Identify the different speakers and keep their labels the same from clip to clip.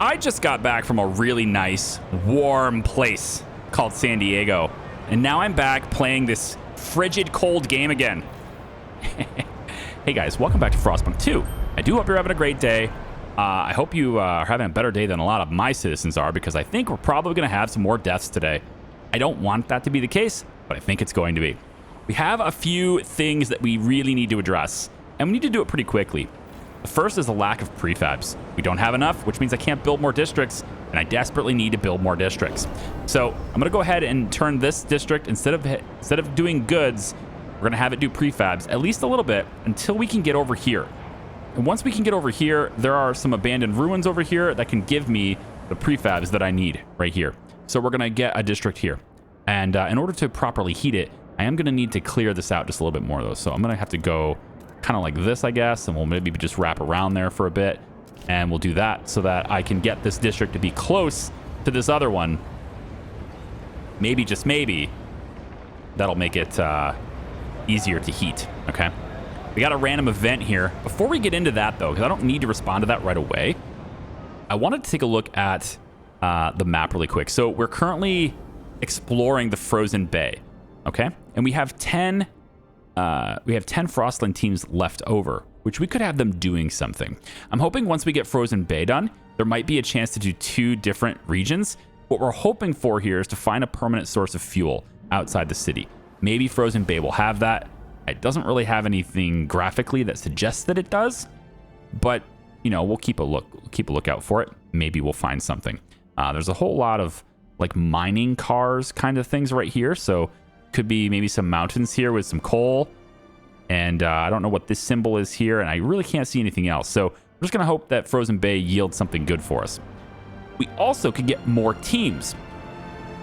Speaker 1: I just got back from a really nice, warm place called San Diego. And now I'm back playing this frigid, cold game again. Hey guys, welcome back to Frostpunk 2. I do hope you're having a great day. I hope you are having a better day than a lot of my citizens are, because I think we're probably going to have some more deaths today. I don't want that to be the case, but I think it's going to be. We have a few things that we really need to address, and we need to do it pretty quickly. The first is the lack of prefabs. We don't have enough, which means I can't build more districts, and I desperately need to build more districts. So I'm going to go ahead and turn this district, instead of doing goods, we're going to have it do prefabs, at least a little bit, until we can get over here. And once we can get over here, there are some abandoned ruins over here that can give me the prefabs that I need right here. So we're going to get a district here. And in order to properly heat it, I am going to need to clear this out just a little bit more, though. So I'm going to have to go kind of like this, I guess, and we'll maybe just wrap around there for a bit. And we'll do that so that I can get this district to be close to this other one. Maybe, just maybe, that'll make it easier to heat, okay? We got a random event here. Before we get into that, though, because I don't need to respond to that right away, I wanted to take a look at the map really quick. So we're currently exploring the Frozen Bay, okay? And we have 10 Frostland teams left over, which we could have them doing something. I'm hoping once we get Frozen Bay done, there might be a chance to do 2 different regions. What we're hoping for here is to find a permanent source of fuel outside the city. Maybe Frozen Bay will have that. It doesn't really have anything graphically that suggests that it does, but you know, we'll keep a lookout for it. Maybe we'll find something. There's a whole lot of like mining cars kind of things right here, so could be maybe some mountains here with some coal. And I don't know what this symbol is here, and I really can't see anything else. So we're just gonna hope that Frozen Bay yields something good for us. We also could get more teams.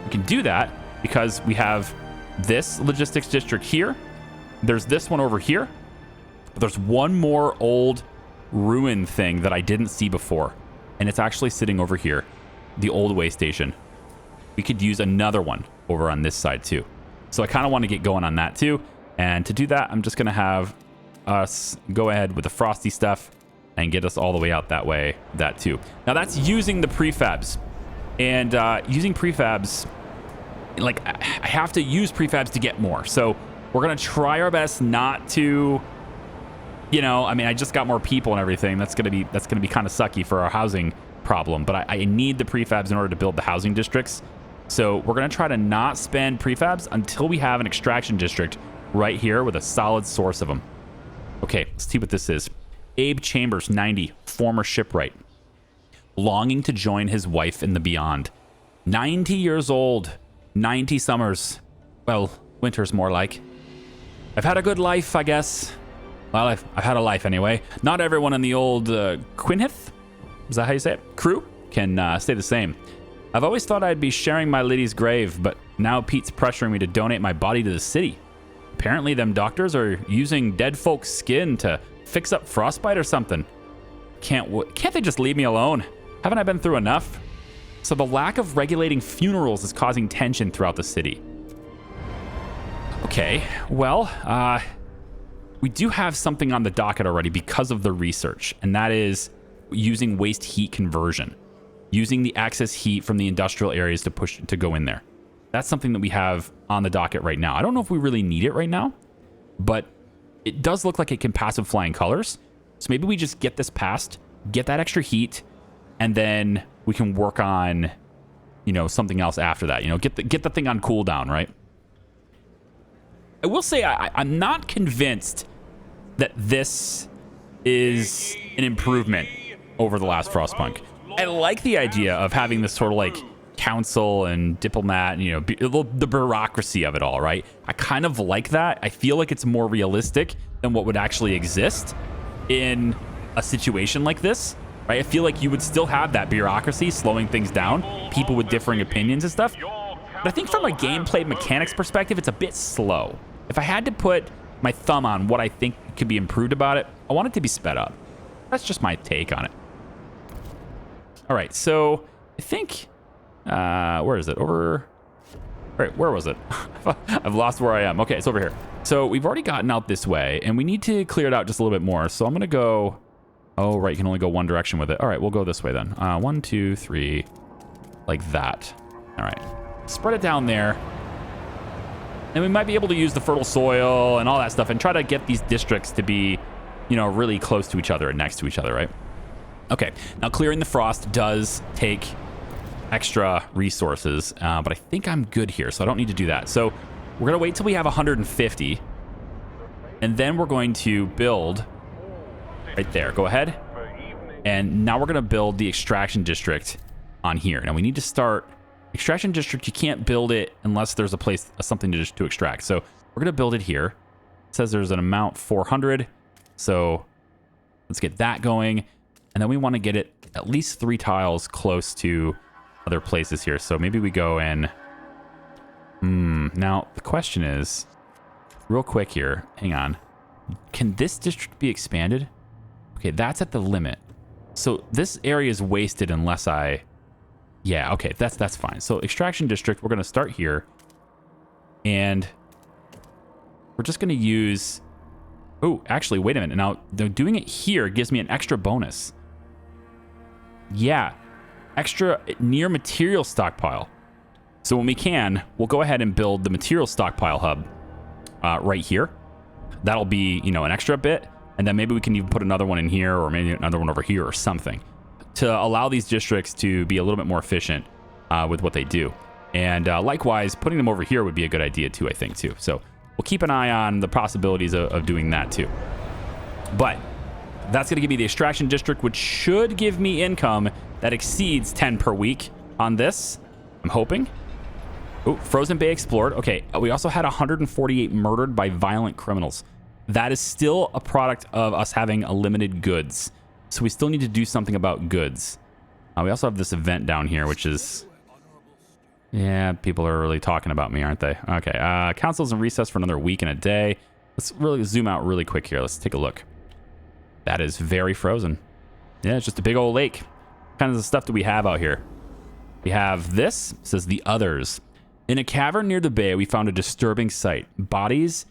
Speaker 1: We can do that because we have this logistics district here. There's this one over here. But there's one more old ruin thing that I didn't see before. And it's actually sitting over here, the old way station. We could use another one over on this side too. So I kind of want to get going on that too. And to do that, I'm just going to have us go ahead with the frosty stuff and get us all the way out that way, that too. Now that's using the prefabs. And using prefabs, like I have to use prefabs to get more. So we're going to try our best not to, you know, I mean, I just got more people and everything. That's going to be kind of sucky for our housing problem. But I need the prefabs in order to build the housing districts. So we're going to try to not spend prefabs until we have an extraction district right here with a solid source of them. Okay, let's see what this is. Abe Chambers, 90, former shipwright. Longing to join his wife in the beyond. 90 years old, 90 summers. Well, winter's more like. I've had a good life, I guess. Well, I've had a life anyway. Not everyone in the old Quinhith, is that how you say it? Crew can stay the same. I've always thought I'd be sharing my lady's grave, but now Pete's pressuring me to donate my body to the city. Apparently them doctors are using dead folks' skin to fix up frostbite or something. Can't they just leave me alone? Haven't I been through enough? So the lack of regulating funerals is causing tension throughout the city. Okay, well, we do have something on the docket already because of the research, and that is using waste heat conversion. Using the excess heat from the industrial areas to go in there. That's something that we have on the docket right now. I don't know if we really need it right now, but it does look like it can pass with flying colors. So maybe we just get this passed, get that extra heat, and then we can work on, you know, something else after that. You know, get the thing on cooldown, right? I will say I'm not convinced that this is an improvement over the last Frostpunk. I like the idea of having this sort of like council and diplomat, and, you know, the bureaucracy of it all, right? I kind of like that. I feel like it's more realistic than what would actually exist in a situation like this, right? I feel like you would still have that bureaucracy slowing things down, people with differing opinions and stuff. But I think from a gameplay mechanics perspective, it's a bit slow. If I had to put my thumb on what I think could be improved about it, I want it to be sped up. That's just my take on it. All right, so I think, where is it? Over, all right, where was it? I've lost where I am. Okay, it's over here. So we've already gotten out this way, and we need to clear it out just a little bit more. So I'm gonna go Oh, right. You can only go one direction with it. All right, we'll go this way then. 1, 2, 3, like that. All right. Spread it down there. And we might be able to use the fertile soil and all that stuff and try to get these districts to be, you know, really close to each other and next to each other, right? Okay. Now, clearing the frost does take extra resources, but I think I'm good here, so I don't need to do that. So we're going to wait till we have 150, and then we're going to build right there. Go ahead. And now we're going to build the extraction district on here. Now, we need to start... Extraction district, you can't build it unless there's a place, something to extract. So we're going to build it here. It says there's an amount 400. So let's get that going. And then we want to get it at least 3 tiles close to other places here. So maybe we go in. Now the question is, real quick here, hang on. Can this district be expanded? Okay, that's at the limit. So this area is wasted unless I... Yeah, okay, that's fine. So extraction district, we're going to start here. And we're just going to use... Oh, actually, wait a minute. Now, doing it here gives me an extra bonus. Yeah, extra near material stockpile. So when we can, we'll go ahead and build the material stockpile hub right here. That'll be, you know, an extra bit. And then maybe we can even put another one in here or maybe another one over here or something, to allow these districts to be a little bit more efficient with what they do. And likewise, putting them over here would be a good idea too, I think, too. So we'll keep an eye on the possibilities of doing that too. But that's going to give me the extraction district, which should give me income that exceeds 10 per week on this, I'm hoping. Oh, Frozen Bay explored. Okay, we also had 148 murdered by violent criminals. That is still a product of us having a limited goods. So we still need to do something about goods. We also have this event down here, which is... Yeah, people are really talking about me, aren't they? Okay, council's in recess for another week and a day. Let's really zoom out really quick here. Let's take a look. That is very frozen. Yeah, it's just a big old lake. What kind of the stuff do we have out here? We have this. It says the others. In a cavern near the bay, we found a disturbing sight. Bodies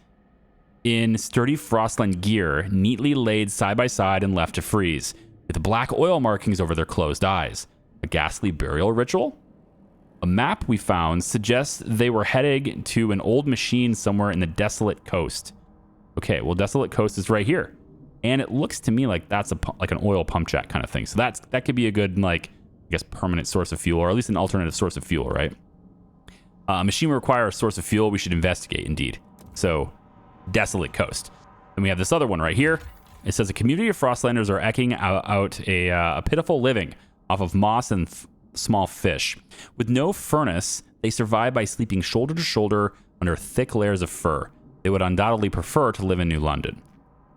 Speaker 1: in sturdy frostland gear, neatly laid side by side and left to freeze, with black oil markings over their closed eyes. A ghastly burial ritual? A map we found suggests they were heading to an old machine somewhere in the Desolate Coast. Okay, well, Desolate Coast is right here. And it looks to me like that's like an oil pump jack kind of thing. So that could be a good, like, I guess, permanent source of fuel, or at least an alternative source of fuel, right? A machine will require a source of fuel we should investigate, indeed. So... Desolate Coast. And we have this other one right here. It says a community of Frostlanders are eking out a pitiful living off of moss and small fish. With no furnace, they survive by sleeping shoulder to shoulder under thick layers of fur. They would undoubtedly prefer to live in New London.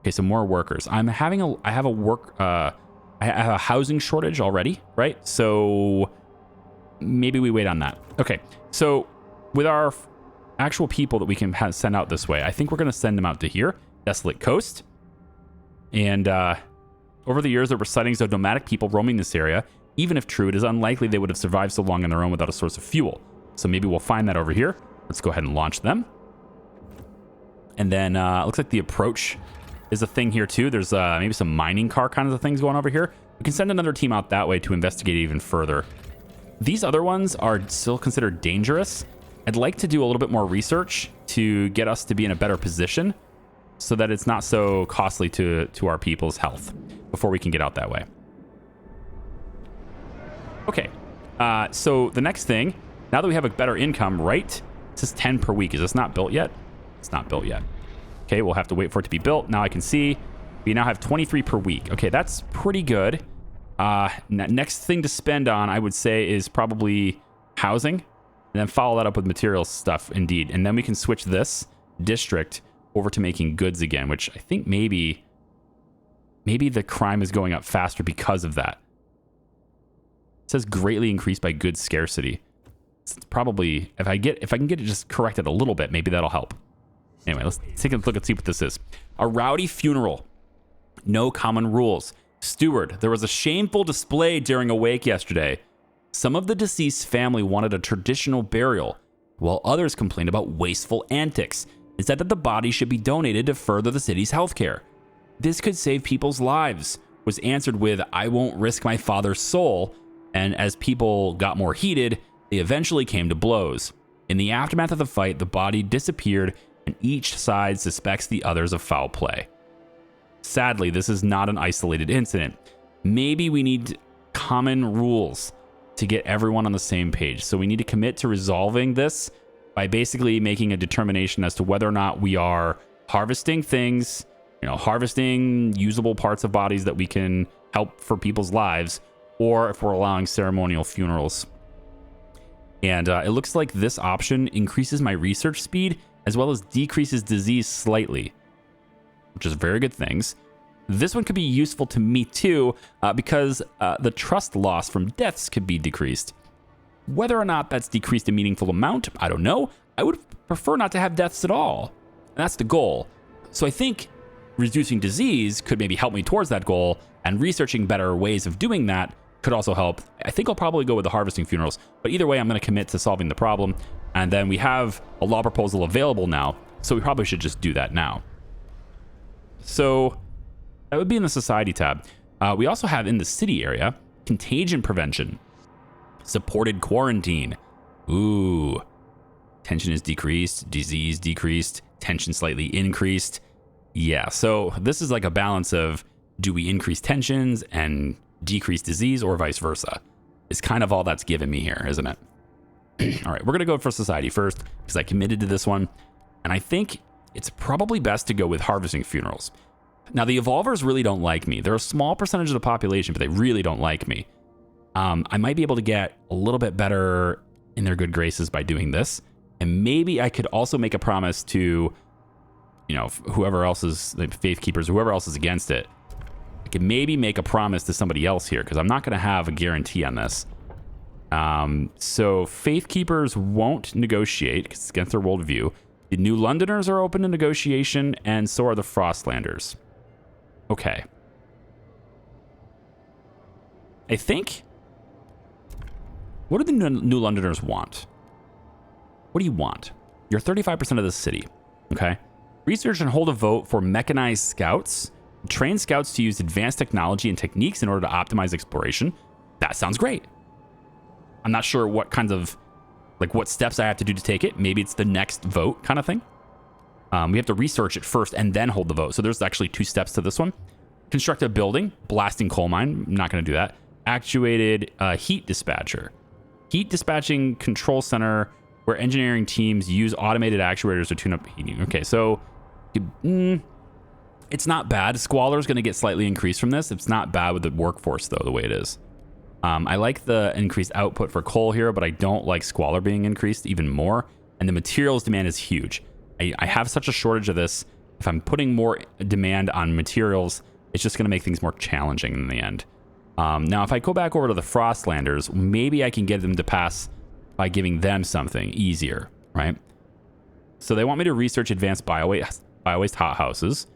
Speaker 1: Okay, so more workers. I have a housing shortage already, right? So maybe we wait on that. Okay, so with our actual people that we can send out this way, I think we're going to send them out to here, Desolate Coast. And over the years, there were sightings of nomadic people roaming this area. Even if true, it is unlikely they would have survived so long on their own without a source of fuel. So maybe we'll find that over here. Let's go ahead and launch them. And then it looks like the approach is a thing here too. There's maybe some mining car kinds of things going over here. We can send another team out that way to investigate even further. These other ones are still considered dangerous. I'd like to do a little bit more research to get us to be in a better position so that it's not so costly to our people's health before we can get out that way. Okay, so the next thing, now that we have a better income, right? It says 10 per week. Is this not built yet? It's not built yet. Okay, we'll have to wait for it to be built. Now I can see we now have 23 per week. Okay, that's pretty good. Next thing to spend on, I would say, is probably housing. And then follow that up with materials stuff, indeed. And then we can switch this district over to making goods again, which I think maybe the crime is going up faster because of that. It says greatly increased by goods scarcity. It's probably, if I can get it just corrected a little bit, maybe that'll help. Anyway, let's take a look and see what this is. A rowdy funeral. No common rules. Steward, there was a shameful display during a wake yesterday. Some of the deceased family wanted a traditional burial, while others complained about wasteful antics and said that the body should be donated to further the city's healthcare. This could save people's lives. was answered with, "I won't risk my father's soul." And as people got more heated, they eventually came to blows. In the aftermath of the fight, the body disappeared and each side suspects the others of foul play. Sadly, this is not an isolated incident. Maybe we need common rules to get everyone on the same page. So we need to commit to resolving this by basically making a determination as to whether or not we are harvesting things, harvesting usable parts of bodies that we can help for people's lives, or if we're allowing ceremonial funerals. And it looks like this option increases my research speed as well as decreases disease slightly, which is very good things. This one could be useful to me too, because the trust loss from deaths could be decreased. Whether or not that's decreased a meaningful amount, I don't know. I would prefer not to have deaths at all. And that's the goal. So I think reducing disease could maybe help me towards that goal, and researching better ways of doing that could also help. I think I'll probably go with the harvesting funerals, but either way, I'm going to commit to solving the problem. And then we have a law proposal available now, so we probably should just do that now. So that would be in the society tab. We also have in the city area, contagion prevention, supported quarantine. Ooh, tension is decreased, disease decreased, tension slightly increased. Yeah, so this is like a balance of, do we increase tensions and decrease disease, or vice versa? It's kind of all that's given me here, isn't it? All right, we're going to go for society first because I committed to this one. And I think it's probably best to go with harvesting funerals. Now, the evolvers really don't like me. They're a small percentage of the population, but they really don't like me. I might be able to get a little bit better in their good graces by doing this. And maybe I could also make a promise to, whoever else is, like faith keepers, whoever else is against it. I could maybe make a promise to somebody else here, because I'm not going to have a guarantee on this. So faith keepers won't negotiate because it's against their worldview. The New Londoners are open to negotiation, and so are the Frostlanders. Okay. I think... What do the New Londoners want? What do you want? You're 35% of the city. Okay. Research and hold a vote for mechanized scouts. Train scouts to use advanced technology and techniques in order to optimize exploration. That sounds great. I'm not sure what kinds of, what steps I have to do to take it. Maybe it's the next vote kind of thing. We have to research it first and then hold the vote. So there's actually 2 steps to this one. Construct a building, blasting coal mine. I'm not going to do that. Actuated heat dispatcher. Heat dispatching control center where engineering teams use automated actuators to tune up heating. Okay, so it's not bad. Squalor is going to get slightly increased from this. It's not bad with the workforce, though, the way it is. I like the increased output for coal here, but I don't like squalor being increased even more. And the materials demand is huge. I have such a shortage of this. If I'm putting more demand on materials, it's just going to make things more challenging in the end. Now, if I go back over to the Frostlanders, maybe I can get them to pass by giving them something easier, right? So they want me to research advanced bio-waste hothouses.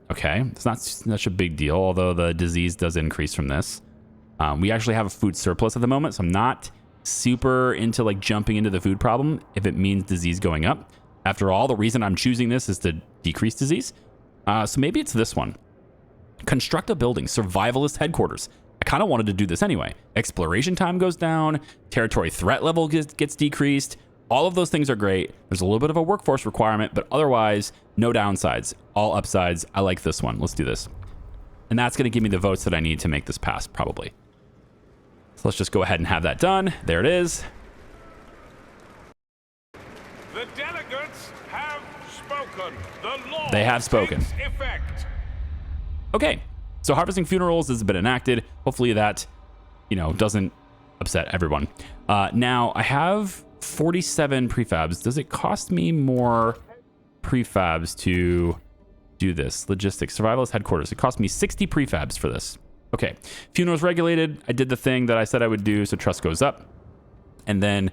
Speaker 1: Okay, it's not such a big deal, although the disease does increase from this. We actually have a food surplus at the moment, so I'm not super into jumping into the food problem if it means disease going up. After all, the reason I'm choosing this is to decrease disease. So maybe it's this one. Construct a building, survivalist headquarters. I kind of wanted to do this anyway. Exploration time goes down, territory threat level gets decreased. All of those things are great. There's a little bit of a workforce requirement, but otherwise, no downsides, all upsides. I like this one. Let's do this. And that's going to give me the votes that I need to make this pass, probably. So let's just go ahead and have that done. There it is.
Speaker 2: The delegates have spoken. The law
Speaker 1: They have spoken.
Speaker 2: takes effect.
Speaker 1: Okay, so harvesting funerals has been enacted. Hopefully that, doesn't upset everyone. Now, I have 47 prefabs. Does it cost me more prefabs to do this? Logistics, survivalist headquarters. It cost me 60 prefabs for this. Okay, funerals regulated. I did the thing that I said I would do, so trust goes up. And then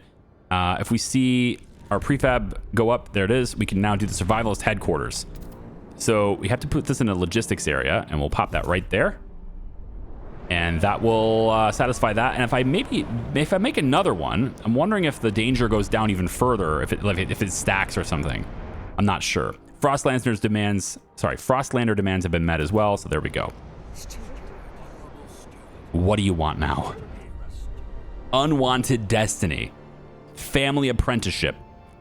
Speaker 1: if we see our prefab go up, there it is. We can now do the survivalist headquarters. So we have to put this in a logistics area, and we'll pop that right there. And that will satisfy that. And if I make another one, I'm wondering if the danger goes down even further, if it stacks or something. I'm not sure. Frostlander demands have been met as well, so there we go. What do you want now? Unwanted destiny. Family apprenticeship.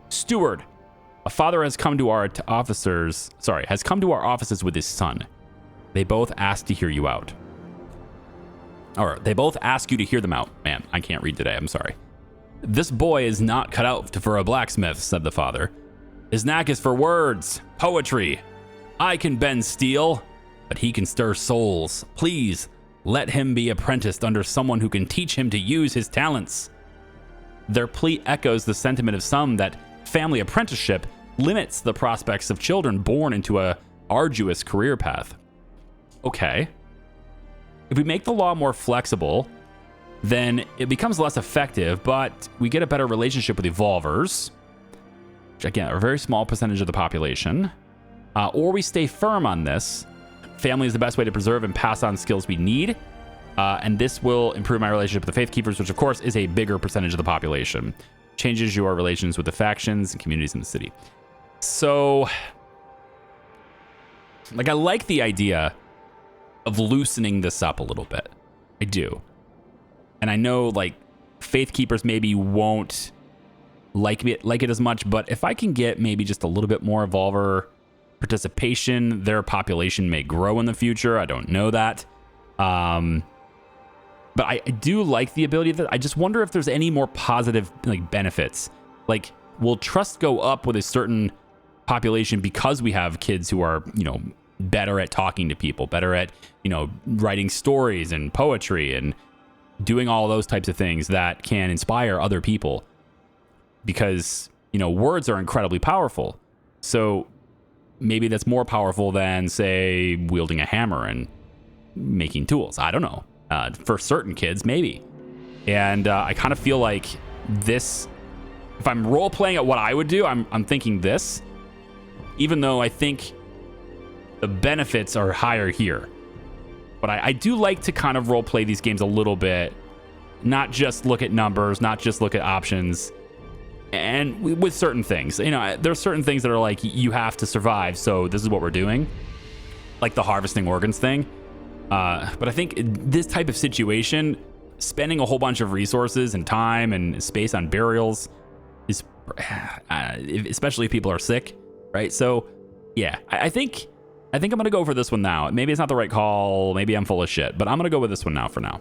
Speaker 1: Steward. A father has come to our offices with his son. They both ask to hear you out. Or they both ask you to hear them out. Man, I can't read today. I'm sorry. This boy is not cut out for a blacksmith, said the father. His knack is for words, poetry. I can bend steel, but he can stir souls. Please, let him be apprenticed under someone who can teach him to use his talents. Their plea echoes the sentiment of some that family apprenticeship limits the prospects of children born into a arduous career path. Okay. If we make the law more flexible, then it becomes less effective, but we get a better relationship with evolvers, which again are a very small percentage of the population. Or we stay firm on this. Family is the best way to preserve and pass on skills we need. And this will improve my relationship with the Faith Keepers, which of course is a bigger percentage of the population. Changes your relations with the factions and communities in the city. So, like, I like the idea of loosening this up a little bit. I do. And I know, like, Faith Keepers maybe won't like it as much, but if I can get maybe just a little bit more evolver participation, their population may grow in the future. I don't know that. But I do like the ability of that. I just wonder if there's any more positive benefits. Like, will trust go up with a certain population because we have kids who are, better at talking to people, better at, writing stories and poetry and doing all those types of things that can inspire other people, because, words are incredibly powerful. So maybe that's more powerful than, say, wielding a hammer and making tools. I don't know. For certain kids, maybe. And I kind of feel like this, if I'm role-playing at what I would do, I'm thinking this, even though I think the benefits are higher here. But I do like to kind of role-play these games a little bit, not just look at numbers, not just look at options, and with certain things. There are certain things that are like, you have to survive, so this is what we're doing. Like the harvesting organs thing. But I think this type of situation, spending a whole bunch of resources and time and space on burials is, especially if people are sick, right? So, yeah, I think I'm going to go for this one now. Maybe it's not the right call. Maybe I'm full of shit, but I'm going to go with this one now for now.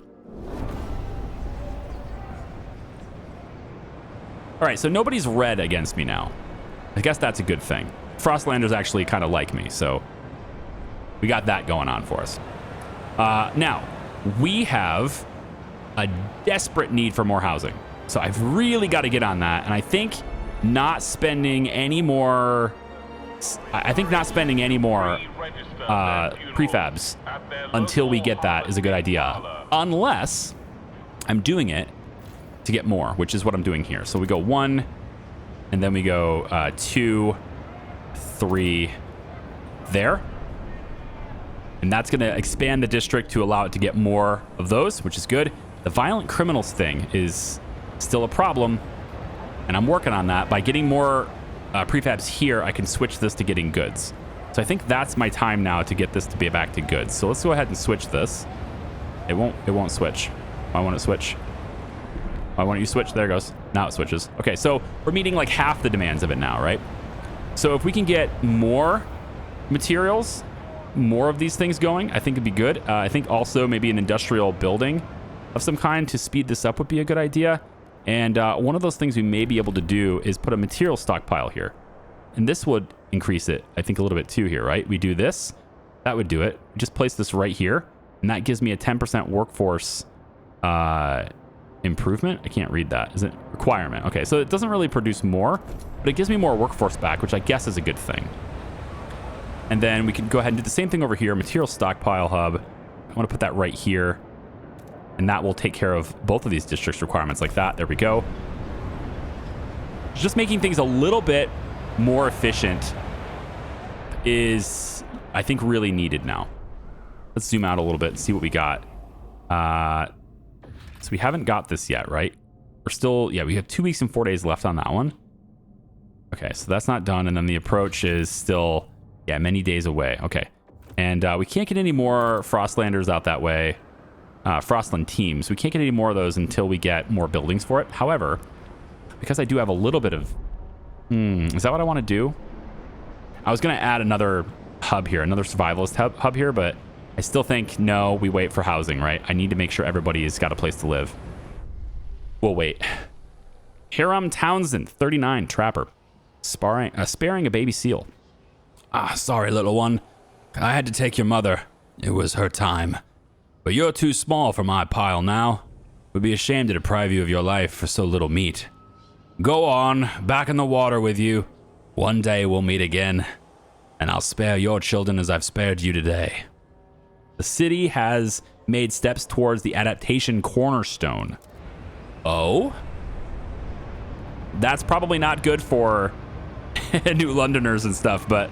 Speaker 1: All right, so nobody's red against me now. I guess that's a good thing. Frostlanders actually kind of like me, so we got that going on for us. Now, we have a desperate need for more housing. So I've really got to get on that. And I think not spending any more prefabs until we get that is a good idea. Unless I'm doing it to get more, which is what I'm doing here. So we go 1, and then we go 2, 3, there. And that's going to expand the district to allow it to get more of those, which is good. The violent criminals thing is still a problem, and I'm working on that. By getting more prefabs here, I can switch this to getting goods. So I think that's my time now to get this to be back to goods. So let's go ahead and switch this. It won't switch. Why won't it switch? Why won't you switch? There it goes. Now it switches. Okay, so we're meeting like half the demands of it now, right? So if we can get more materials, more of these things going, I think it'd be good. I think also maybe an industrial building of some kind to speed this up would be a good idea. And one of those things we may be able to do is put a material stockpile here. And this would increase it, I think, a little bit too here, right? We do this, that would do it. We just place this right here, and that gives me a 10% workforce improvement. I can't read that. Is it requirement? Okay, so it doesn't really produce more, but it gives me more workforce back, which I guess is a good thing. And then we can go ahead and do the same thing over here, material stockpile hub. I want to put that right here. And that will take care of both of these districts requirements like that. There we go. Just making things a little bit more efficient is, I think, really needed now. Let's zoom out a little bit and see what we got. So we haven't got this yet, right? We're still, yeah, we have 2 weeks and 4 days left on that one. Okay, so that's not done. And then the approach is still, yeah, many days away. Okay. And we can't get any more Frostlanders out that way. Frostland teams. We can't get any more of those until we get more buildings for it. However, because I do have a little bit of... is that what I want to do? I was going to add another hub here, another survivalist hub here, but I still think, no, we wait for housing, right? I need to make sure everybody's got a place to live. We'll wait. Hiram Townsend, 39, trapper. Sparing a baby seal.
Speaker 3: Sorry, little one. I had to take your mother. It was her time. But you're too small for my pile now. Would be ashamed to deprive you of your life for so little meat. Go on, back in the water with you. One day we'll meet again, and I'll spare your children as I've spared you today.
Speaker 1: The city has made steps towards the adaptation cornerstone. Oh? That's probably not good for New Londoners and stuff, but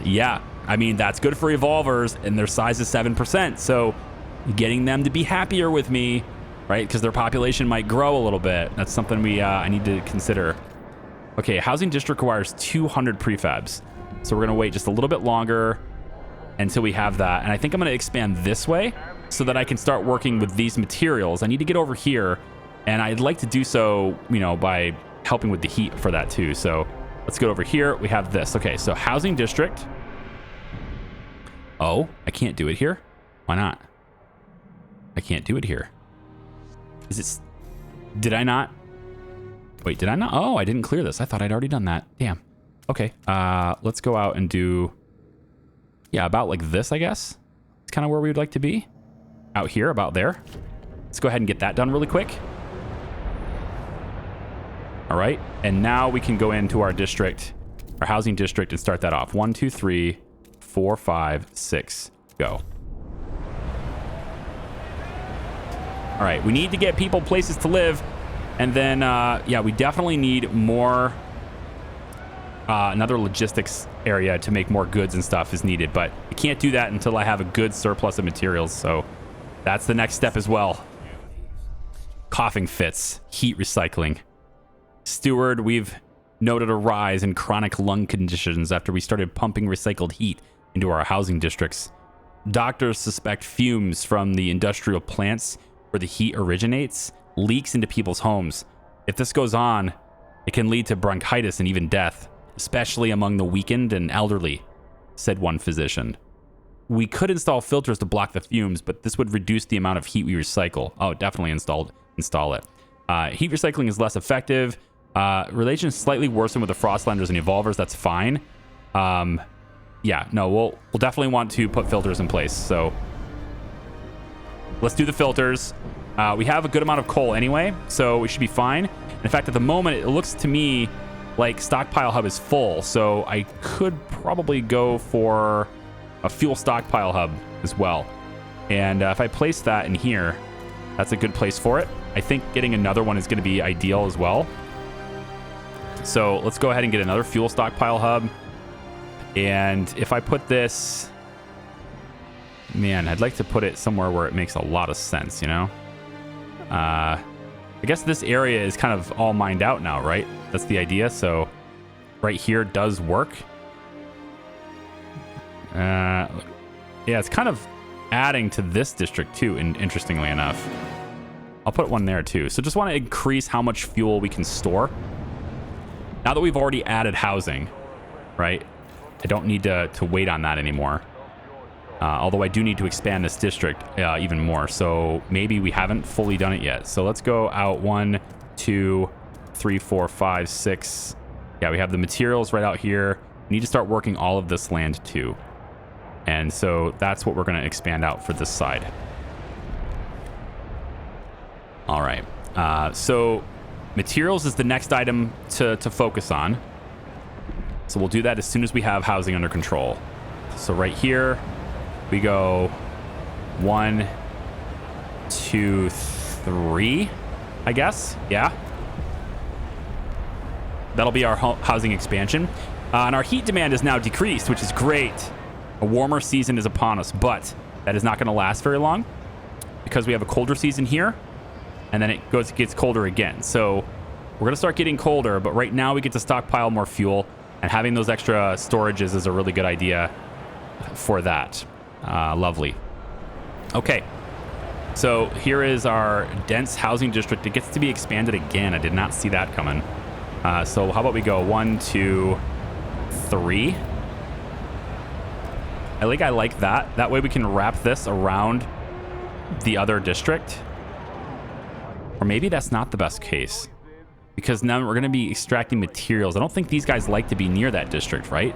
Speaker 1: yeah, I mean, that's good for evolvers, and their size is 7%, so getting them to be happier with me, right, because their population might grow a little bit. That's something I need to consider. Okay, housing district requires 200 prefabs, so we're going to wait just a little bit longer until we have that, and I think I'm going to expand this way so that I can start working with these materials. I need to get over here, and I'd like to do so, you know, by helping with the heat for that too. So let's go over here. We have this. Okay, so housing district. Oh, I can't do it here. Why not? I can't do it here. Is it... Did I not? Wait, did I not? Oh, I didn't clear this. I thought I'd already done that. Damn. Okay, let's go out and do... Yeah, about like this, I guess. It's kind of where we would like to be. Out here, about there. Let's go ahead and get that done really quick. All right, and now we can go into our district, our housing district, and start that off. 1, 2, 3, 4, 5, 6, go. All right, we need to get people places to live, and then, yeah, we definitely need more, another logistics area to make more goods and stuff is needed, but I can't do that until I have a good surplus of materials, so that's the next step as well. Coughing fits, heat recycling. Steward, we've noted a rise in chronic lung conditions after we started pumping recycled heat into our housing districts. Doctors suspect fumes from the industrial plants where the heat originates leaks into people's homes. If this goes on, it can lead to bronchitis and even death, especially among the weakened and elderly, said one physician. We could install filters to block the fumes, but this would reduce the amount of heat we recycle. Oh, definitely install it. Heat recycling is less effective. Relations slightly worsen with the Frostlanders and Evolvers. That's fine. Yeah, no, we'll definitely want to put filters in place. So let's do the filters. We have a good amount of coal anyway, so we should be fine. In fact, at the moment, it looks to me like stockpile hub is full. So I could probably go for a fuel stockpile hub as well. And if I place that in here, that's a good place for it. I think getting another one is going to be ideal as well. So let's go ahead and get another fuel stockpile hub. And if I put this... Man, I'd like to put it somewhere where it makes a lot of sense, you know? I guess this area is kind of all mined out now, right? That's the idea. So right here does work. Yeah, it's kind of adding to this district too, interestingly enough. I'll put one there too. So just want to increase how much fuel we can store. Now that we've already added housing, right? I don't need to wait on that anymore. Although I do need to expand this district even more. So maybe we haven't fully done it yet. So let's go out 1, 2, 3, 4, 5, 6. Yeah, we have the materials right out here. We need to start working all of this land too. And so that's what we're going to expand out for this side. All right. So materials is the next item to focus on. So we'll do that as soon as we have housing under control. So right here, we go 1, 2, 3, I guess. Yeah. That'll be our housing expansion. And our heat demand is now decreased, which is great. A warmer season is upon us, but that is not going to last very long because we have a colder season here, and then it gets colder again. So we're going to start getting colder, but right now we get to stockpile more fuel, and having those extra storages is a really good idea for that. Lovely. Okay. So here is our dense housing district. It gets to be expanded again. I did not see that coming. So how about we go 1, 2, 3. I like that. That way we can wrap this around the other district. Or maybe that's not the best case. Because now we're going to be extracting materials. I don't think these guys like to be near that district, right?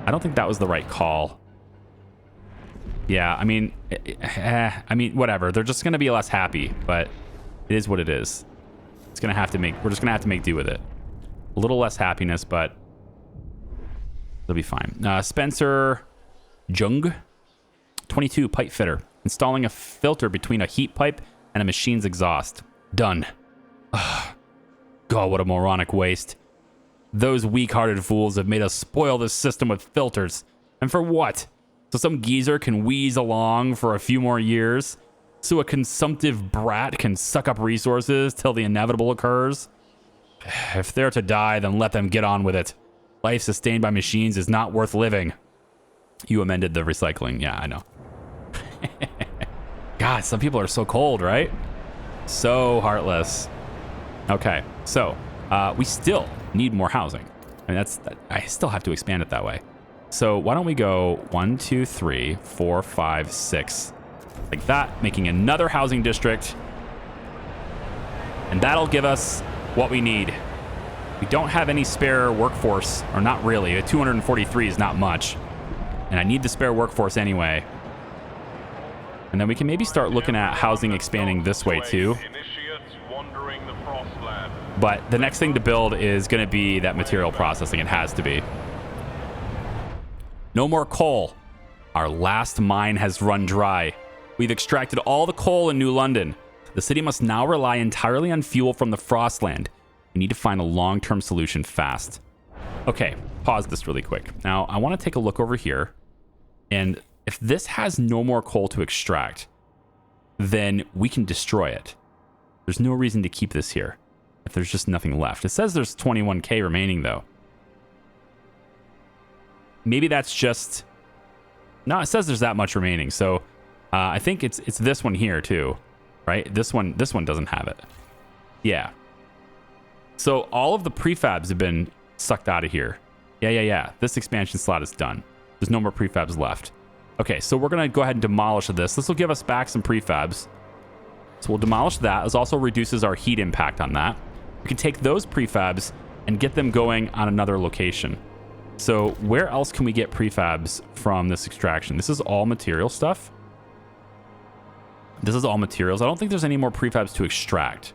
Speaker 1: I don't think that was the right call. Yeah, I mean, whatever. They're just going to be less happy, but it is what it is. We're just going to have to make do with it. A little less happiness, but they'll be fine. Spencer Jung, 22, pipe fitter. Installing a filter between a heat pipe and a machine's exhaust. Done. Ugh. God, what a moronic waste. Those weak-hearted fools have made us spoil this system with filters. And for what? So some geezer can wheeze along for a few more years? So a consumptive brat can suck up resources till the inevitable occurs? If they're to die, then let them get on with it. Life sustained by machines is not worth living. You amended the recycling. Yeah, I know. God, some people are so cold, right? So heartless. Okay, so we still need more housing. I mean, I still have to expand it that way. So why don't we go 1, 2, 3, 4, 5, 6, like that, making another housing district. And that'll give us what we need. We don't have any spare workforce, or not really. 243 is not much. And I need the spare workforce anyway. And then we can maybe start looking at housing expanding this way too. But the next thing to build is going to be that material processing. It has to be. No more coal. Our last mine has run dry. We've extracted all the coal in New London. The city must now rely entirely on fuel from the Frostland. We need to find a long-term solution fast. Okay, pause this really quick. Now, I want to take a look over here. And if this has no more coal to extract, then we can destroy it. There's no reason to keep this here if there's just nothing left. It says there's 21k remaining, though. Maybe that's just... No, it says there's that much remaining. So I think it's this one here, too. Right? This one doesn't have it. Yeah. So all of the prefabs have been sucked out of here. Yeah. This expansion slot is done. There's no more prefabs left. Okay, so we're going to go ahead and demolish this. This will give us back some prefabs. So we'll demolish that. This also reduces our heat impact on that. We can take those prefabs and get them going on another location. So where else can we get prefabs from this extraction? This is all material stuff. This is all materials. I don't think there's any more prefabs to extract.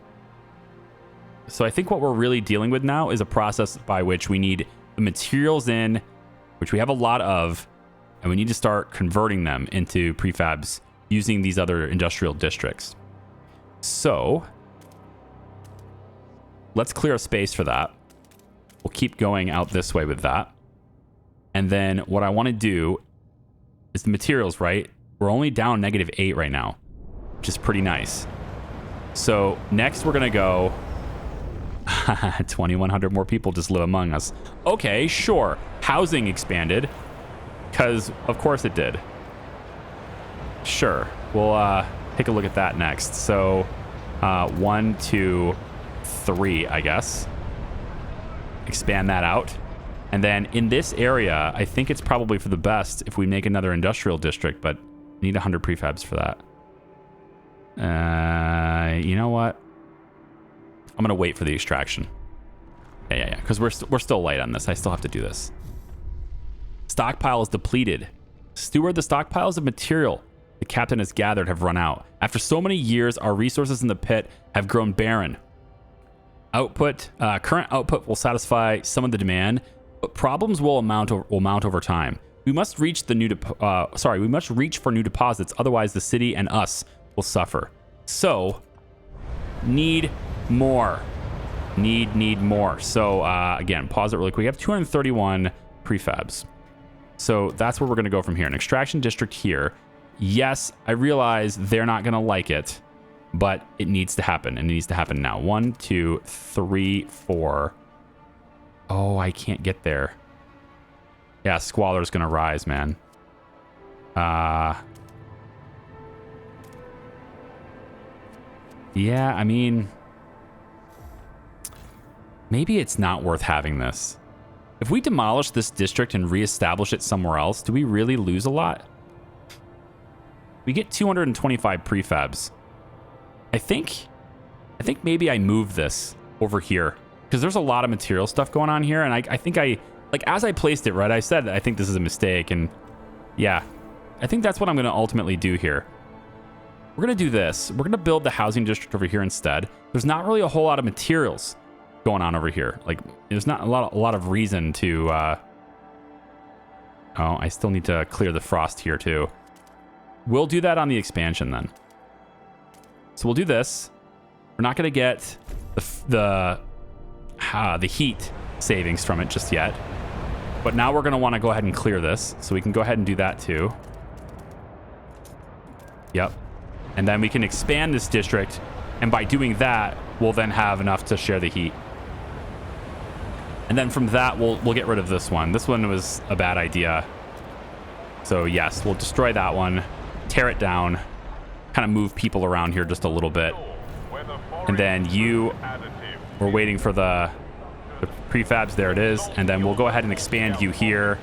Speaker 1: So I think what we're really dealing with now is a process by which we need the materials in, which we have a lot of, and we need to start converting them into prefabs using these other industrial districts. So let's clear a space for that. We'll keep going out this way with that. And then what I want to do is the materials, right? We're only down -8 right now, which is pretty nice. So next we're going to go 2,100 more people just live among us. Okay, sure. Housing expanded. Because, of course it did. Sure. We'll take a look at that next. So, 1, 2, 3, I guess. Expand that out. And then in this area, I think it's probably for the best if we make another industrial district, but we need 100 prefabs for that. You know what? I'm going to wait for the extraction. Yeah. Because we're still light on this. I still have to do this. Stockpile is depleted. Steward, the stockpiles of material the captain has gathered have run out. After so many years, our resources in the pit have grown barren. Current output will satisfy some of the demand, but problems will mount over time. We must reach for new deposits, otherwise the city and us will suffer. So, need more. Need more. So, again, pause it really quick. We have 231 prefabs. So that's where we're going to go from here. An extraction district here. Yes, I realize they're not going to like it, but it needs to happen, and it needs to happen now. 1, 2, 3, 4. Oh, I can't get there. Yeah, squalor's going to rise, man. Yeah, I mean, maybe it's not worth having this. If we demolish this district and reestablish it somewhere else, do we really lose a lot? We get 225 prefabs. I think maybe I move this over here because there's a lot of material stuff going on here. And I think like as I placed it, right, I said, I think this is a mistake. And yeah, I think that's what I'm going to ultimately do here. We're going to do this. We're going to build the housing district over here instead. There's not really a whole lot of materials going on over here. Like there's not a lot of reason to, oh, I still need to clear the frost here too. We'll do that on the expansion then. So we'll do this. We're not going to get the heat savings from it just yet. But now we're going to want to go ahead and clear this. So we can go ahead and do that too. Yep. And then we can expand this district. And by doing that, we'll then have enough to share the heat. And then from that, we'll get rid of this one. This one was a bad idea. So yes, we'll destroy that one. Tear it down. Kind of move people around here just a little bit. And then we're waiting for the prefabs. There it is. And then we'll go ahead and expand you here.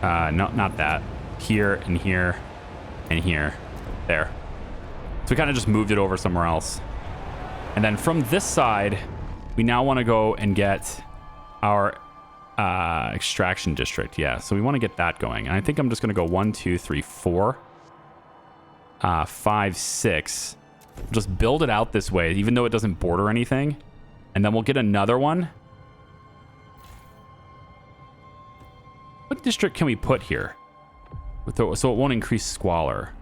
Speaker 1: No, not that. Here and here and here. There. So we kind of just moved it over somewhere else. And then from this side, we now want to go and get our extraction district. Yeah, so we want to get that going. And I think I'm just going to go 1, 2, 3, 4, 5, 6. Just build it out this way, even though it doesn't border anything. And then we'll get another one. What district can we put here? So it won't increase squalor.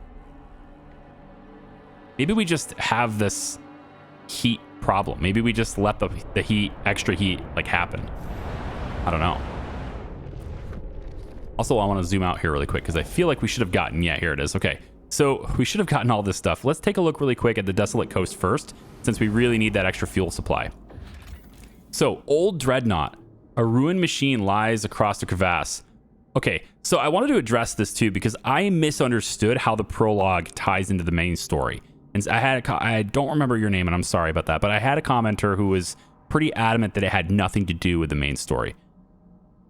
Speaker 1: Maybe we just have this heat problem. Maybe we just let the heat, extra heat, like happen. I don't know. Also, I want to zoom out here really quick because I feel like we should have gotten, yeah, here it is. Okay, so we should have gotten all this stuff. Let's take a look really quick at the desolate coast first, since we really need that extra fuel supply. So, old dreadnought. A ruined machine lies across the crevasse. Okay, so I wanted to address this too because I misunderstood how the prologue ties into the main story. And I don't remember your name, and I'm sorry about that, but I had a commenter who was pretty adamant that it had nothing to do with the main story.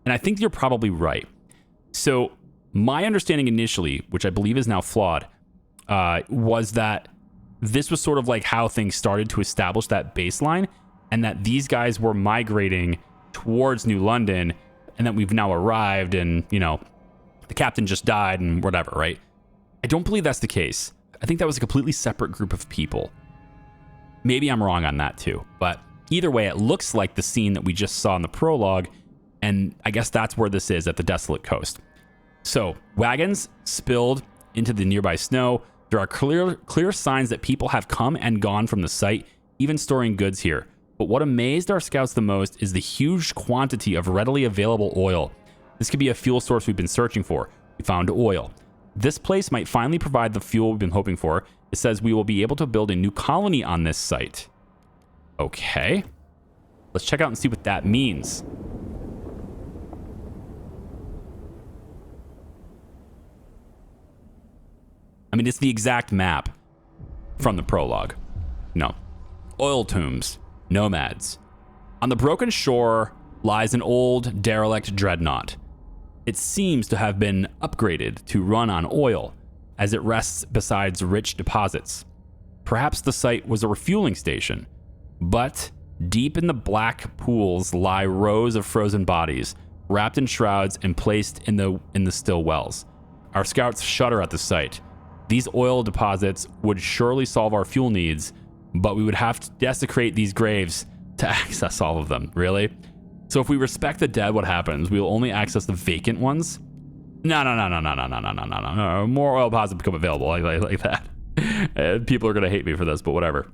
Speaker 1: And I think you're probably right. So my understanding initially, which I believe is now flawed, was that this was sort of like how things started to establish that baseline, and that these guys were migrating towards New London, and that we've now arrived, and, you know, the captain just died and whatever, right? I don't believe that's the case. I think that was a completely separate group of people. Maybe I'm wrong on that too, but either way, it looks like the scene that we just saw in the prologue, and I guess that's where this is, at the desolate coast. So, wagons spilled into the nearby snow. There are clear signs that people have come and gone from the site, even storing goods here. But what amazed our scouts the most is the huge quantity of readily available oil. This could be a fuel source we've been searching for. We found oil. This place might finally provide the fuel we've been hoping for. It says we will be able to build a new colony on this site. Okay. Let's check out and see what that means. I mean, it's the exact map from the prologue. No. Oil tombs. Nomads. On the broken shore lies an old, derelict dreadnought. It seems to have been upgraded to run on oil, as it rests beside rich deposits. Perhaps the site was a refueling station, but deep in the black pools lie rows of frozen bodies, wrapped in shrouds and placed in the still wells. Our scouts shudder at the sight. These oil deposits would surely solve our fuel needs, but we would have to desecrate these graves to access all of them. Really? So if we respect the dead, what happens? We will only access the vacant ones? No. More oil deposits become available like that. People are going to hate me for this, but whatever.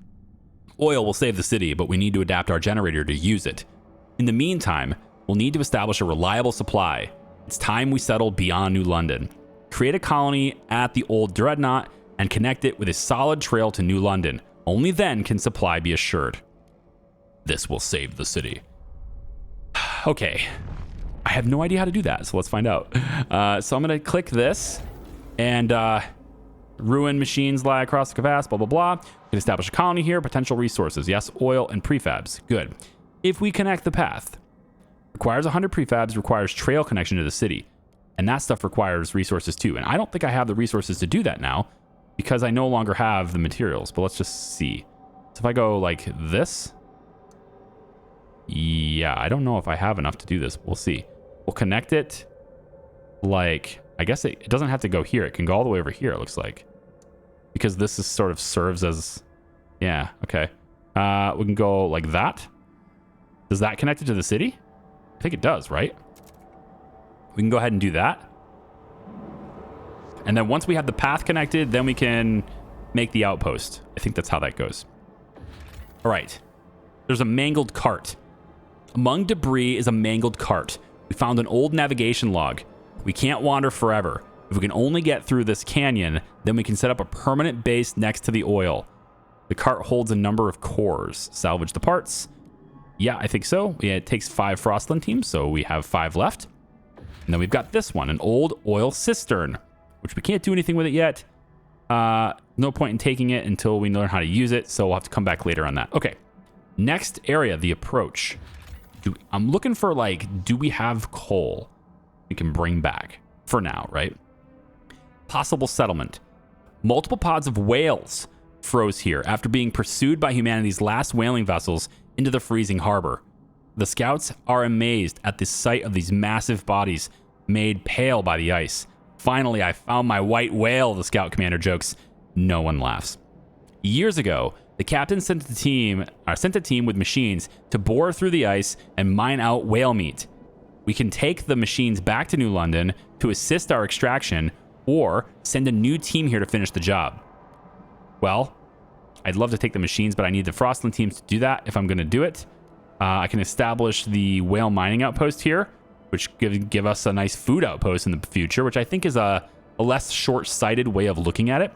Speaker 1: Oil will save the city, but we need to adapt our generator to use it. In the meantime, we'll need to establish a reliable supply. It's time we settled beyond New London. Create a colony at the old dreadnought and connect it with a solid trail to New London. Only then can supply be assured. This will save the city. Okay. I have no idea how to do that, so let's find out. So I'm going to click this, and Ruin machines lie across the crevasse, blah, blah, blah. We can establish a colony here. Potential resources. Yes, oil and prefabs. Good. If we connect the path, requires 100 prefabs, requires trail connection to the city. And that stuff requires resources too. And I don't think I have the resources to do that now because I no longer have the materials. But let's just see. So if I go like this. Yeah, I don't know if I have enough to do this. We'll see. We'll connect it like, I guess it doesn't have to go here. It can go all the way over here, it looks like. Because this is sort of serves as, yeah, okay. We can go like that. Does that connect it to the city? I think it does, right? We can go ahead and do that. And then once we have the path connected, then we can make the outpost. I think that's how that goes. All right. There's a mangled cart. Among debris is a mangled cart. We found an old navigation log. We can't wander forever. If we can only get through this canyon, then we can set up a permanent base next to the oil. The cart holds a number of cores. Salvage the parts. Yeah, I think so. Yeah, it takes 5 Frostland teams, so we have 5 left. And then we've got this one, an old oil cistern, which we can't do anything with it yet. No point in taking it until we learn how to use it, so we'll have to come back later on that. Okay, next area, the approach. I'm looking for, like, do we have coal we can bring back for now, right? Possible settlement. Multiple pods of whales froze here after being pursued by humanity's last whaling vessels into the freezing harbor. The scouts are amazed at the sight of these massive bodies made pale by the ice. Finally, I found my white whale, the scout commander jokes. No one laughs. Years ago, the captain sent a team with machines to bore through the ice and mine out whale meat. We can take the machines back to New London to assist our extraction or send a new team here to finish the job. Well, I'd love to take the machines, but I need the Frostland teams to do that if I'm going to do it. I can establish the whale mining outpost here, which give us a nice food outpost in the future, which I think is a less short-sighted way of looking at it,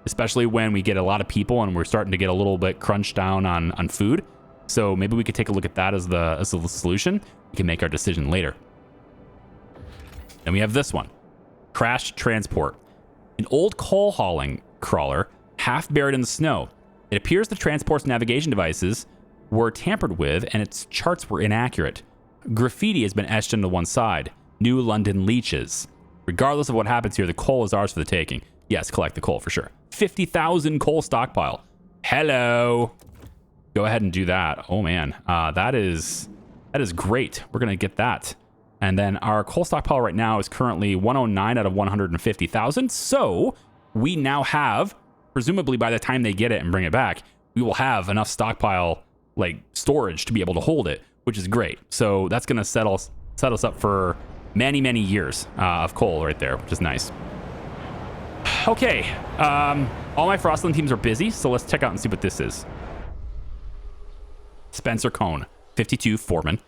Speaker 1: especially when we get a lot of people and we're starting to get a little bit crunched down on food. So maybe we could take a look at that as the solution. We can make our decision later. Then we have this one, crashed transport. An old coal hauling crawler half buried in the snow. It appears the transport's navigation devices were tampered with and its charts were inaccurate. Graffiti has been etched into one side. New London leeches. Regardless of what happens here, the coal is ours for the taking. Yes, collect the coal for sure. 50,000 coal stockpile. Hello. Go ahead and do that. Oh man, that is great. We're gonna get that. And then our coal stockpile right now is currently 109 out of 150,000. So we now have, presumably by the time they get it and bring it back, we will have enough stockpile like storage to be able to hold it, which is great. So that's gonna set us up for many, many years of coal right there, which is nice. Okay, all my Frostland teams are busy, so let's check out and see what this is. Spencer Cohn, 52, foreman,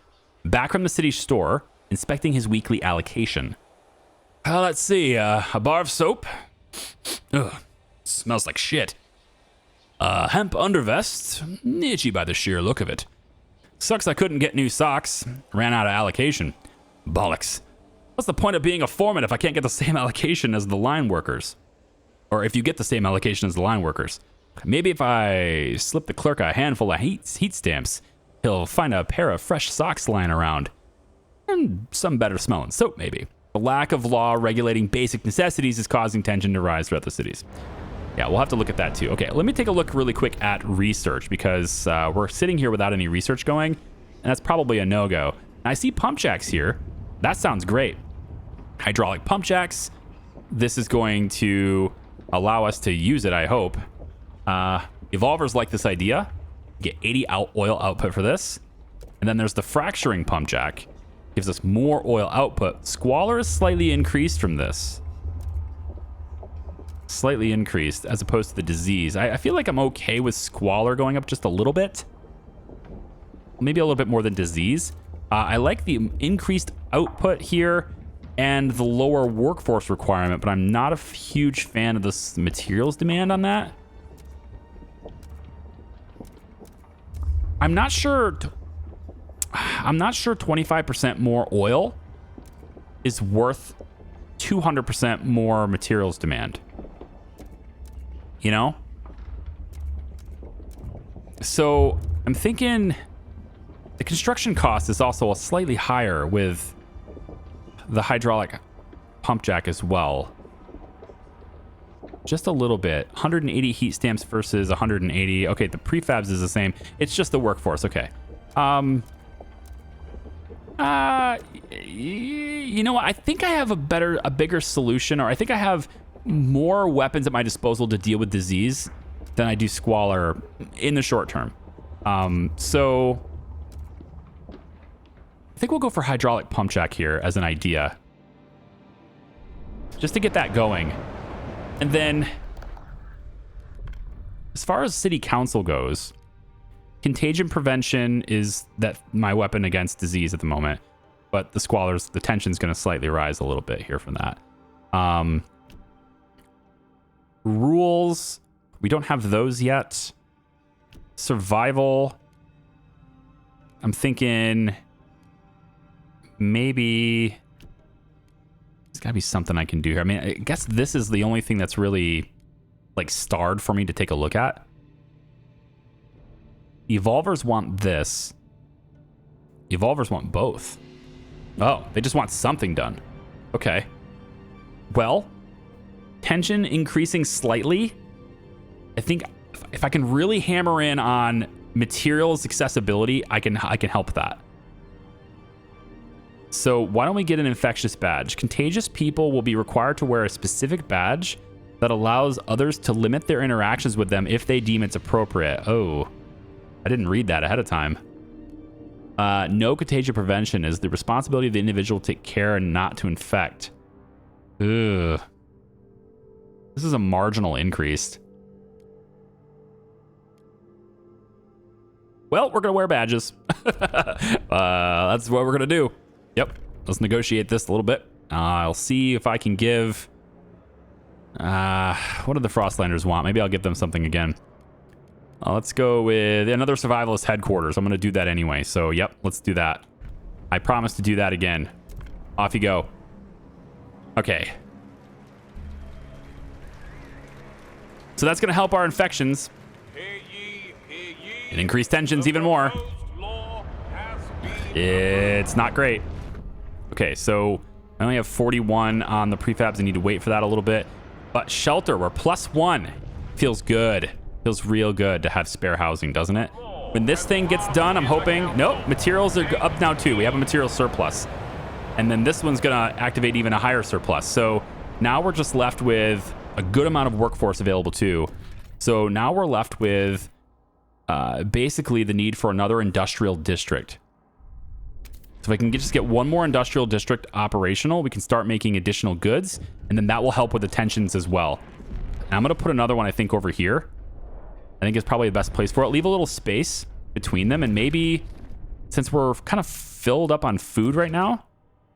Speaker 1: back from the city store, inspecting his weekly allocation. Let's see, a bar of soap. Ugh, smells like shit. Hemp undervest, itchy by the sheer look of it. Sucks I couldn't get new socks, ran out of allocation. Bollocks. What's the point of being a foreman if I can't get the same allocation as the line workers? Or if you get the same allocation as the line workers. Maybe if I slip the clerk a handful of heat stamps, he'll find a pair of fresh socks lying around. And some better smelling soap, maybe. The lack of law regulating basic necessities is causing tension to rise throughout the cities. Yeah, we'll have to look at that too. Okay, let me take a look really quick at research because we're sitting here without any research going, and that's probably a no-go. I see pump jacks here. That sounds great. Hydraulic pump jacks. This is going to allow us to use it, I hope. Evolvers like this idea. Get 80 oil output for this. And then there's the fracturing pump jack. Gives us more oil output. Squalor is slightly increased from this. Slightly increased as opposed to the disease. I feel like I'm okay with squalor going up just a little bit. Maybe a little bit more than disease. I like the increased output here and the lower workforce requirement, but I'm not a huge fan of this materials demand on that. I'm not sure 25% more oil is worth 200% more materials demand. you know? So I'm thinking the construction cost is also slightly higher with the hydraulic pump jack as well. Just a little bit. 180 heat stamps versus 180. Okay, the prefabs is the same. It's just the workforce. Okay. You know what? I think I have a bigger solution, or I think I have more weapons at my disposal to deal with disease than I do squalor in the short term. So I think we'll go for hydraulic pump jack here as an idea, just to get that going. And then as far as city council goes, contagion prevention is my weapon against disease at the moment, but the tension's going to slightly rise a little bit here from that. Rules, we don't have those yet. Survival, I'm thinking maybe there's got to be something I can do here. I mean, I guess this is the only thing that's really like starred for me to take a look at. Evolvers want this. Evolvers want both. Oh, they just want something done. Okay. Well, tension increasing slightly. I think if I can really hammer in on materials accessibility, I can help that. So why don't we get an infectious badge? Contagious people will be required to wear a specific badge that allows others to limit their interactions with them if they deem it's appropriate. Oh, I didn't read that ahead of time. No contagion prevention is the responsibility of the individual to take care and not to infect. Ugh. This is a marginal increase. Well, we're going to wear badges. That's what we're going to do. Yep. Let's negotiate this a little bit. I'll see if I can give... what do the Frostlanders want? Maybe I'll give them something again. Let's go with another survivalist headquarters. I'm going to do that anyway. So, yep, let's do that. I promise to do that again. Off you go. Okay. So that's going to help our infections. And increase tensions even more. It's not great. Okay, so I only have 41 on the prefabs. I need to wait for that a little bit. But shelter, we're +1. Feels good. Feels real good to have spare housing, doesn't it? When this thing gets done, I'm hoping... Nope, materials are up now too. We have a material surplus. And then this one's going to activate even a higher surplus. So now we're just left with a good amount of workforce available too. So now we're left with basically the need for another industrial district. So if I can just get one more industrial district operational, we can start making additional goods, and then that will help with the tensions as well. And I'm going to put another one, I think, over here. I think it's probably the best place for it. Leave a little space between them, and maybe, since we're kind of filled up on food right now,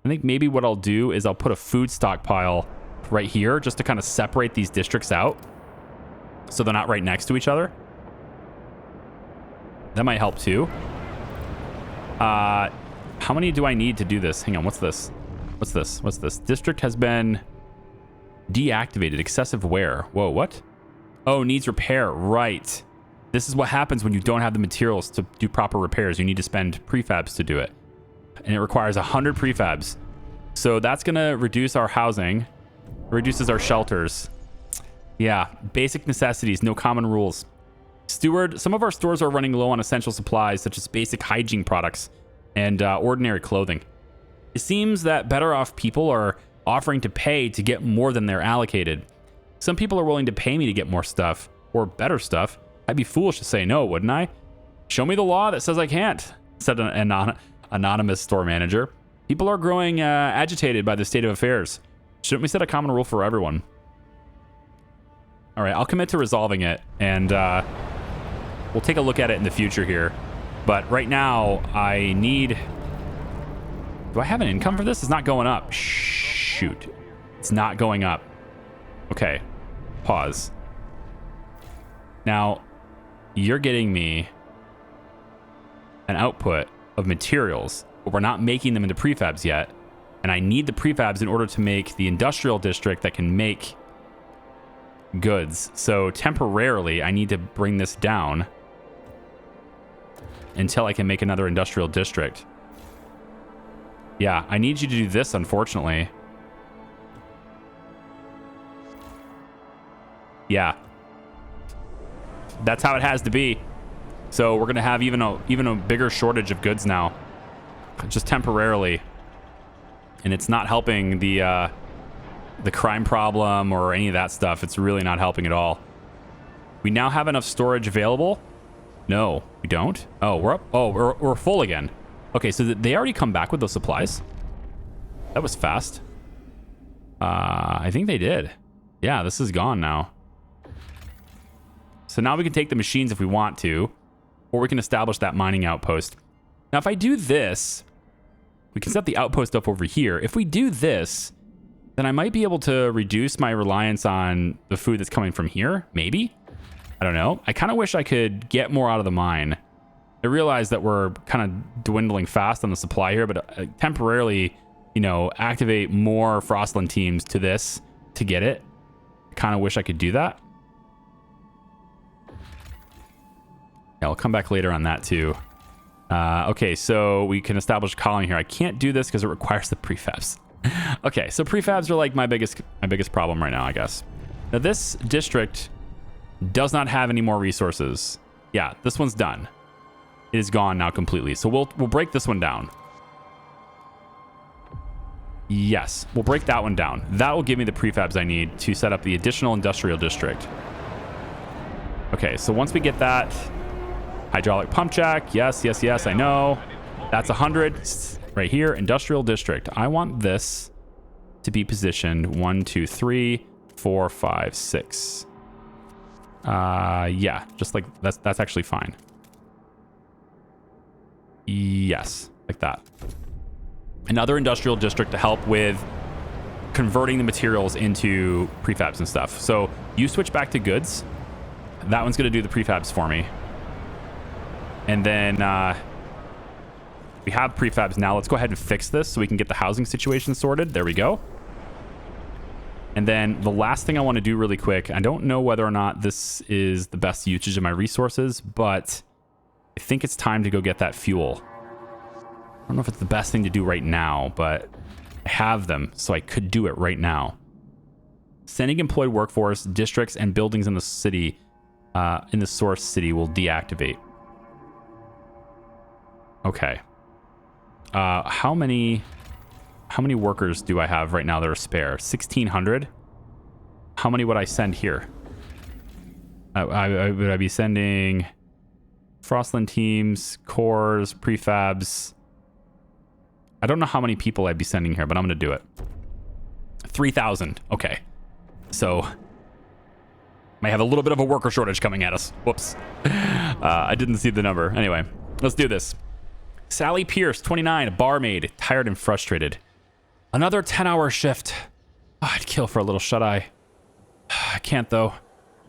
Speaker 1: I think maybe what I'll do is I'll put a food stockpile right here just to kind of separate these districts out so they're not right next to each other. That might help too. How many do I need to do this? Hang on, what's this? What's this? What's this? District has been deactivated. Excessive wear. Whoa, what? Oh, needs repair. Right. This is what happens when you don't have the materials to do proper repairs. You need to spend prefabs to do it. And it requires 100 prefabs. So that's going to reduce our housing. Reduces our shelters. Yeah, basic necessities, no common rules. Steward, some of our stores are running low on essential supplies, such as basic hygiene products and ordinary clothing. It seems that better off people are offering to pay to get more than they're allocated. Some people are willing to pay me to get more stuff, or better stuff. I'd be foolish to say no, wouldn't I? Show me the law that says I can't, said an anonymous store manager. People are growing agitated by the state of affairs. Shouldn't we set a common rule for everyone? All right, I'll commit to resolving it, and we'll take a look at it in the future here. But right now, I need... Do I have an income for this? It's not going up. Shoot. It's not going up. Okay. Pause. Now, you're getting me an output of materials, but we're not making them into prefabs yet. And I need the prefabs in order to make the industrial district that can make goods. So temporarily, I need to bring this down until I can make another industrial district. Yeah, I need you to do this, unfortunately. Yeah. That's how it has to be. So we're going to have even a bigger shortage of goods now. Just temporarily. And it's not helping the crime problem or any of that stuff. It's really not helping at all. We now have enough storage available. No, we don't. Oh, we're up. Oh, we're full again. Okay, so they already come back with those supplies. That was fast. I think they did. Yeah, this is gone now. So now we can take the machines if we want to, or we can establish that mining outpost. Now, if I do this, we can set the outpost up over here. If we do this, then I might be able to reduce my reliance on the food that's coming from here. Maybe. I don't know. I kind of wish I could get more out of the mine. I realize that we're kind of dwindling fast on the supply here, but temporarily, you know, activate more Frostland teams to this to get it. I kind of wish I could do that. Yeah, I'll come back later on that too. Okay, so we can establish a colony here. I can't do this because it requires the prefabs. Okay, so prefabs are like my biggest problem right now, I guess. Now this district does not have any more resources. Yeah, this one's done. It is gone now completely. So we'll break this one down. Yes, we'll break that one down. That will give me the prefabs I need to set up the additional industrial district. Okay, so once we get that, hydraulic pump jack. Yes, yes, yes, I know. That's 100 right here, industrial district. I want this to be positioned 1, 2, 3, 4, 5, 6. Yeah, just like that's actually fine. Yes, like that. Another industrial district to help with converting the materials into prefabs and stuff. So you switch back to goods. That one's going to do the prefabs for me. And then we have prefabs now. Let's go ahead and fix this so we can get the housing situation sorted. There we go. And then the last thing I want to do really quick, I don't know whether or not this is the best usage of my resources, but I think it's time to go get that fuel. I don't know if it's the best thing to do right now, but I have them, so I could do it right now. Sending employed workforce, districts, and buildings in the city, in the source city will deactivate. Okay. How many workers do I have right now that are spare? 1,600. How many would I send here? Would I be sending Frostland teams, cores, prefabs? I don't know how many people I'd be sending here, but I'm going to do it. 3,000. Okay. So might have a little bit of a worker shortage coming at us. Whoops. I didn't see the number. Anyway, let's do this. Sally Pierce, 29, a barmaid, tired and frustrated. Another 10-hour shift. Oh, I'd kill for a little shut-eye. I can't, though.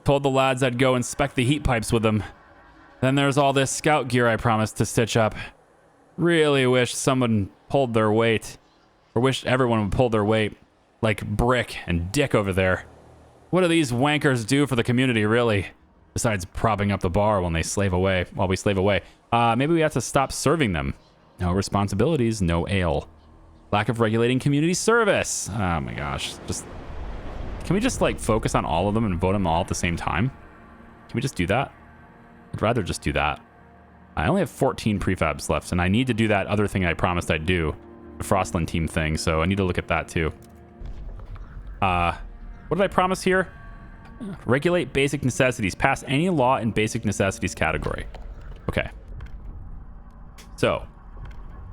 Speaker 1: Told the lads I'd go inspect the heat pipes with them. Then there's all this scout gear I promised to stitch up. Really wish someone pulled their weight. Or wish everyone would pull their weight. Like Brick and Dick over there. What do these wankers do for the community, really? Besides propping up the bar while we slave away. Maybe we have to stop serving them. No responsibilities, no ale. Lack of regulating community service. Oh my gosh. Can we just like focus on all of them and vote them all at the same time? Can we just do that? I'd rather just do that. I only have 14 prefabs left, and I need to do that other thing I promised I'd do. The Frostland team thing, so I need to look at that too. What did I promise here? Regulate basic necessities. Pass any law in basic necessities category. Okay. So,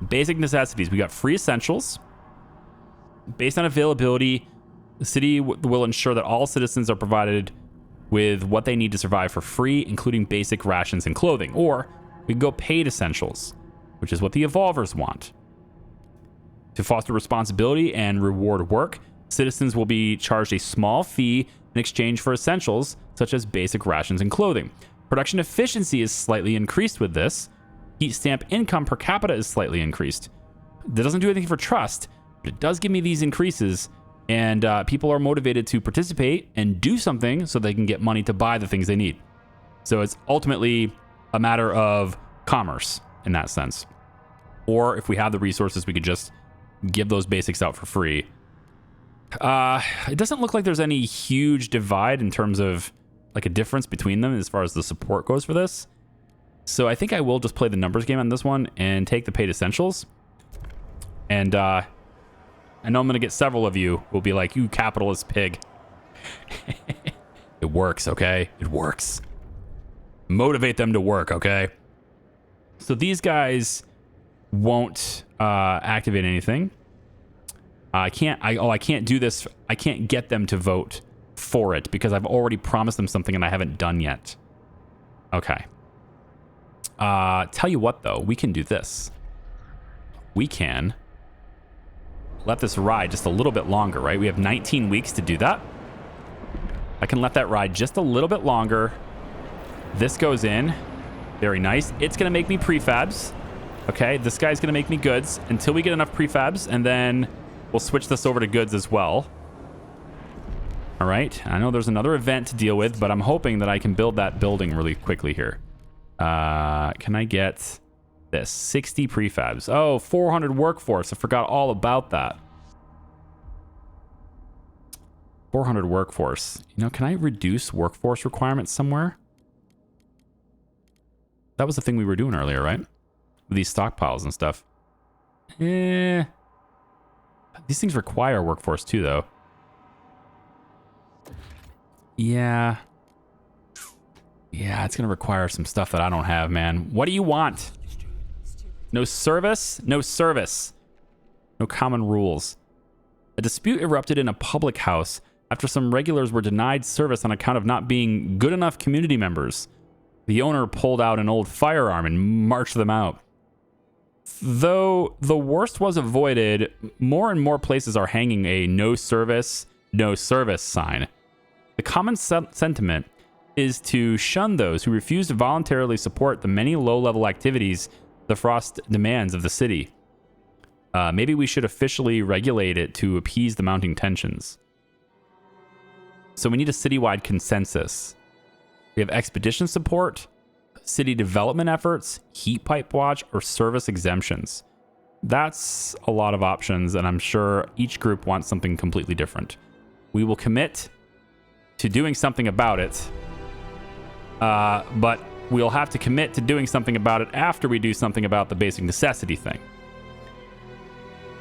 Speaker 1: basic necessities. We got free essentials. Based on availability, the city will ensure that all citizens are provided with what they need to survive for free, including basic rations and clothing. Or we can go paid essentials, which is what the evolvers want. To foster responsibility and reward work, citizens will be charged a small fee in exchange for essentials, such as basic rations and clothing. Production efficiency is slightly increased with this. Heat stamp income per capita is slightly increased. That doesn't do anything for trust, but it does give me these increases And people are motivated to participate and do something so they can get money to buy the things they need. So it's ultimately a matter of commerce in that sense. Or if we have the resources, we could just give those basics out for free. It doesn't look like there's any huge divide in terms of like a difference between them as far as the support goes for this. So I think I will just play the numbers game on this one and take the paid essentials. And I know I'm going to get several of you who will be like, you capitalist pig. It works, okay? It works. Motivate them to work, okay? So these guys won't activate anything. I can't do this. I can't get them to vote for it because I've already promised them something and I haven't done yet. Okay. Tell you what, though, we can do this. We can let this ride just a little bit longer, right? We have 19 weeks to do that. I can let that ride just a little bit longer. This goes in. Very nice. It's going to make me prefabs. Okay, this guy's going to make me goods until we get enough prefabs, and then we'll switch this over to goods as well. All right, I know there's another event to deal with, but I'm hoping that I can build that building really quickly here. Can I get this? 60 prefabs. Oh, 400 workforce. I forgot all about that. 400 workforce. You know, can I reduce workforce requirements somewhere? That was the thing we were doing earlier, right? With these stockpiles and stuff. These things require workforce too, though. Yeah. Yeah, it's going to require some stuff that I don't have, man. What do you want? No service? No service. No common rules. A dispute erupted in a public house after some regulars were denied service on account of not being good enough community members. The owner pulled out an old firearm and marched them out. Though the worst was avoided, more and more places are hanging a no service sign. The common sentiment is to shun those who refuse to voluntarily support the many low-level activities the Frost demands of the city. Maybe we should officially regulate it to appease the mounting tensions. So we need a citywide consensus. We have expedition support, city development efforts, heat pipe watch, or service exemptions. That's a lot of options, and I'm sure each group wants something completely different. We will commit to doing something about it, but we'll have to commit to doing something about it after we do something about the basic necessity thing.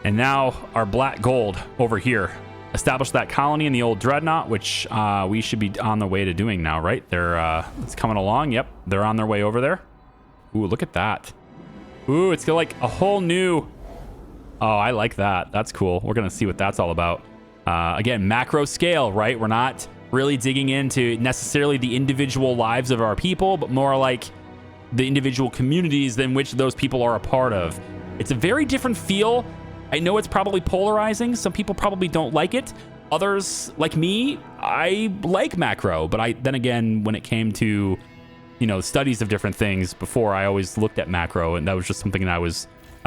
Speaker 1: And now our black gold over here. Establish that colony in the old dreadnought, which we should be on the way to doing now, right? It's coming along. Yep, they're on their way over there. Ooh, look at that. Ooh, it's got like a whole new... Oh, I like that. That's cool. We're going to see what that's all about. Again, macro scale, right? We're not really digging into necessarily the individual lives of our people, but more like the individual communities in which those people are a part of. It's a very different feel. I know it's probably polarizing. Some people probably don't like it. Others, like me, I like macro. But then again, when it came to, studies of different things before, I always looked at macro, and that was just something that I was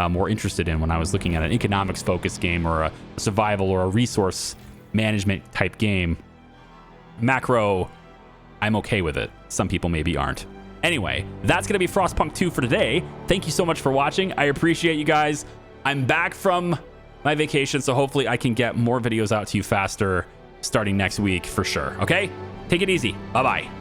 Speaker 1: more interested in when I was looking at an economics-focused game or a survival or a resource management type game. Macro, I'm okay with it. Some people maybe aren't. Anyway, that's going to be Frostpunk 2 for today. Thank you so much for watching. I appreciate you guys. I'm back from my vacation, so hopefully I can get more videos out to you faster starting next week for sure. Okay? Take it easy. Bye-bye.